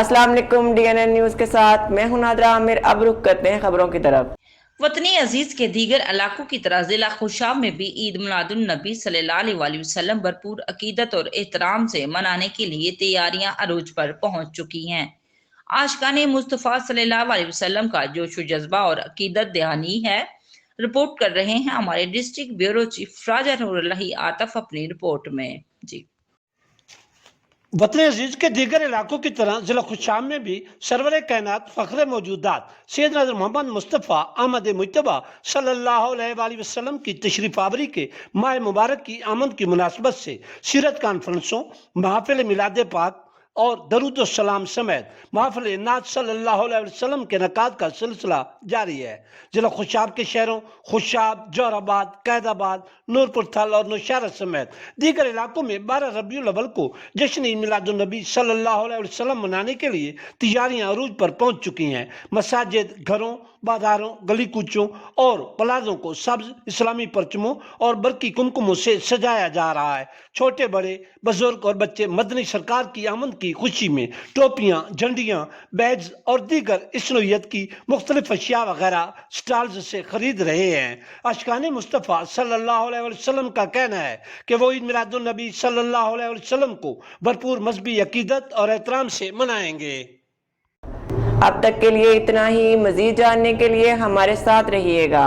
अस्सलाम वालेकुम, DNN news के साथ मैं हूं नादरा आमिर। अब रुख करते हैं खबरों की तरफ। वतनी अजीज के दीगर इलाकों की तरह जिला खुशाब में भी ईद मिलादुन नबी सल्लल्लाहु अलैहि वसल्लम भरपूर अकीदत और एहतराम से मनाने के लिए तैयारियां अरूज पर पहुंच चुकी हैं। आशिकाने मुस्तफ़ा सल्लल्लाहु अलैहि वसल्लम का जोश जज्बा और अकीदत दहानी है। रिपोर्ट कर रहे हैं हमारे डिस्ट्रिक्ट ब्यूरो चीफ राजा नूरुल्लाह आतफ अपनी रिपोर्ट में। जी, वतन अजीज के दीगर इलाकों की तरह जिला खुशाब में भी सरवर कायनात फ़ख्र मौजूदात सैयदना मोहम्मद मुस्तफ़ा अहमद मुज्तबा सल्लल्लाहु अलैहि वसल्लम की तशरीफ़ आवरी के माह मुबारक की आमद की मुनासबत से सीरत कॉन्फ्रेंसों, महफिल मिलाद पाक और दरूद सलाम समेत महफिल नात सल्लल्लाहु अलैहि वसल्लम के नकाद का सिलसिला जारी है। जिला खुशाब के शहरों खुशाब, जोराबाद, कैदाबाद, नूरपुर थल और नौशहरा समेत दीगर इलाकों में 12 रबीउल अव्वल को जश्न ईद मिलादुन नबी सल्लल्लाहु अलैहि वसल्लम मनाने के लिए तैयारियां अरूज पर पहुंच चुकी हैं। मसाजिद, घरों, बाजारों, गली कूचों और प्लाजों को सब्ज इस्लामी परचमों और बरकी कुमकुमों से सजाया जा रहा है। छोटे बड़े बुजुर्ग और बच्चे मदनी सरकार की आमद की खुशी में टोपियां, झंडियां, बैज और दीगर इस नौइयत की मुख्तलिफ अशिया वगैरह स्टॉल्स से खरीद रहे हैं। आशिकाने मुस्तफ़ा सल्लल्लाहु अलैहि वसल्लम का कहना है कि वो ईद मिलादुन नबी सल्लल्लाहु अलैहि वसल्लम को भरपूर मजहबी अकीदत और एहतराम से मनाएंगे। अब तक के लिए इतना ही। मजीद जानने के लिए हमारे साथ रहिएगा।